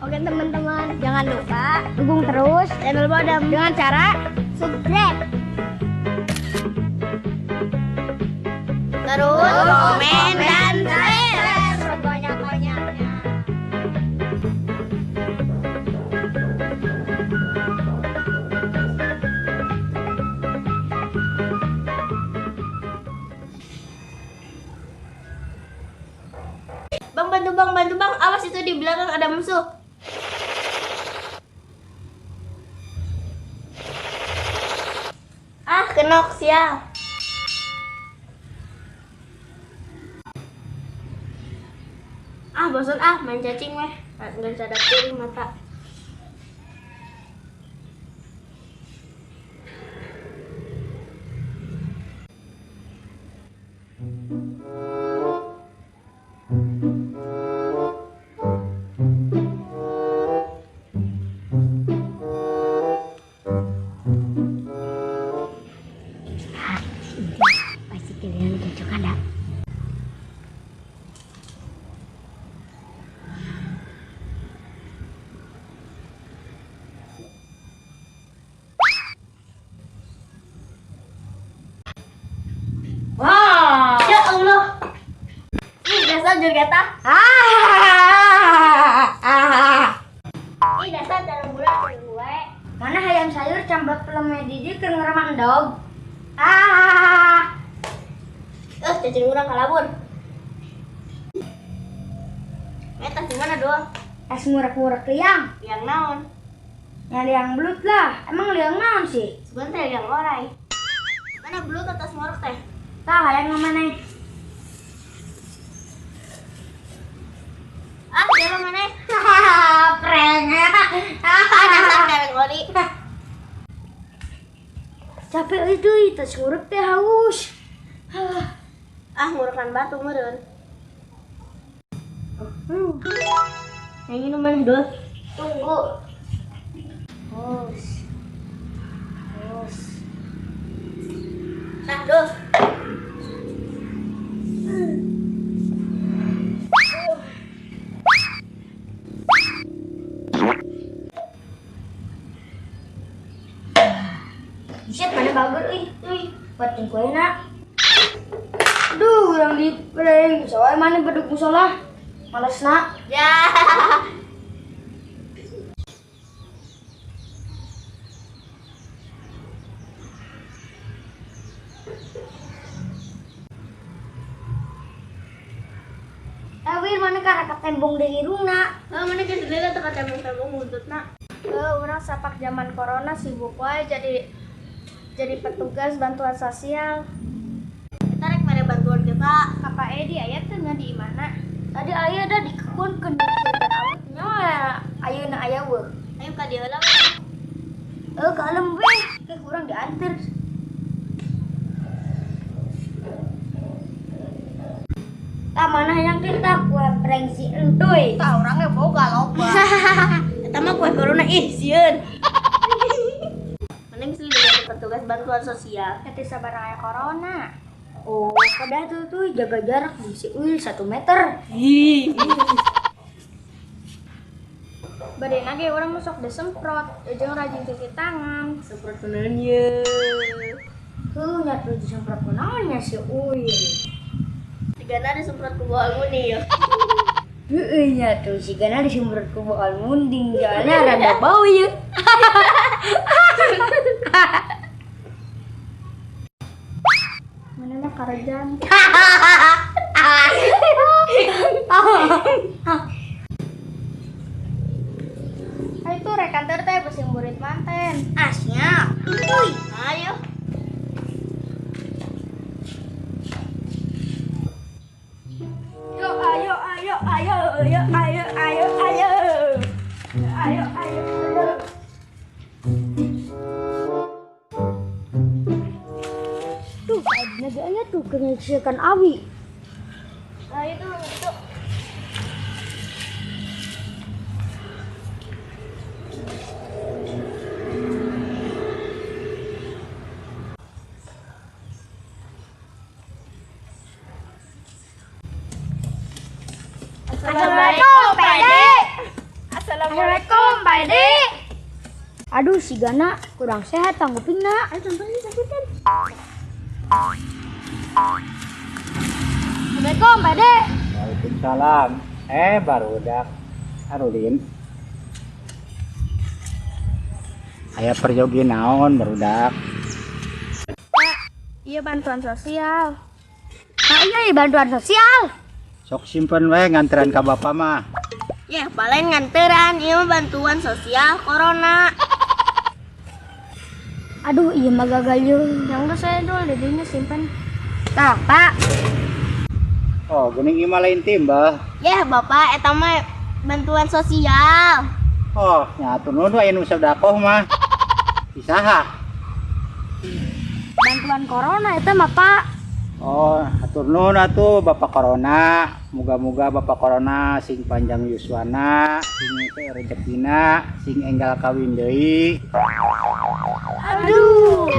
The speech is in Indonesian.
Oke teman-teman, jangan lupa dukung terus channel Bodam dengan cara subscribe. Terus komen dan share sebanyak-banyaknya. Bantu bang, awas itu di belakang ada musuh. Ah, kenok sial. Ah, bosan main cacing weh. Nggak sadar diri mata. Pasti kalian cocok ada. Wah, ya Allah. Ih, dasar jurgeta. Ih, dasar dalam bulan gue. Mana hayam sayur camblak pelemnya didi ke ngeremak dog. Cacing urang kalabur. Tas di mana doang? Es murah-murah liang. Liang naon? Ya liang belut lah. Emang liang naon sih? Sebentar liang orai. Mana belut atau morok teh? Tah yang mana? Dia mana? Prank. Dasar kalian ori. Capek itu nguruk teh haus. Ngurukan batu meureun. Yang ini mana dul? Tunggu. Nah, dul. Shit, mana bagus buat kue nak. Aduh, yang di prank. Soalnya mana beduk musola? Males nak. Ya. Wir mana ka tembong di irungna? Mana geus lila teu ka tembong-tembong buntutna. Urang sapak zaman corona sibuk wae jadi petugas bantuan sosial. Kita rek mere bantuan kita. Apa Edi aya teh di mana? Tadi aya ada di kebun kendeukeun awetnya ayeuna aya weuh. Ayo ka dieu lah. Ka alem we, ke kurang diantar. Mana yang kita kue prank si entuy. Tah urang ge boga loba. Eta mah kue corona sieun. Mending sih jadi petugas bantuan sosial. Eta sabar aya corona. Oh, padahal tuh jaga jarak di si 1 meter. Badena ge urang sok disemprot, jeung rajin cuci tangan. Semprot naon ye? Nya tuh disemprot naon nya si Uy. Sigana disemprot ku boal munding ya. Heeh nya tuh sigana disemprot ku boal munding, jalannya rada bau ya. Mana nak karejang. Itu rekanter teh beusi murid manten. Asnya. Uy, ayo. Ayo. Tuh, naganya tuh kengisikan awi. Nah, itu. Assalamualaikum, Pede. Assalamualaikum. Pak Ede. Aduh, si Gana kurang sehat tanggupina. Ayo samperin. Assalamualaikum Pak Ede. Waalaikumsalam. Barudak Arulin. Aya perjogi naon barudak? Iya bantuan sosial. Iya bantuan sosial. Sok simpen we nganteran ka bapak mah. Ya paling nganteran, iya mah bantuan sosial corona. Aduh, iya mah gagal yuk. Yang udah saya dulu dedinya simpen. Tah, Pak. Oh, geuning ieu mah lain timbal. Ya, Bapak, eta mah bantuan sosial. Oh, nyatur nuhun we anu sedekah mah. Isaha? Bantuan corona eta mah, Pak. Oh, atur nuhun atuh Bapak Corona. Muga-muga Bapak Corona sing panjang yuswana, sing teh rezekina, sing enggal kawin deui. Aduh.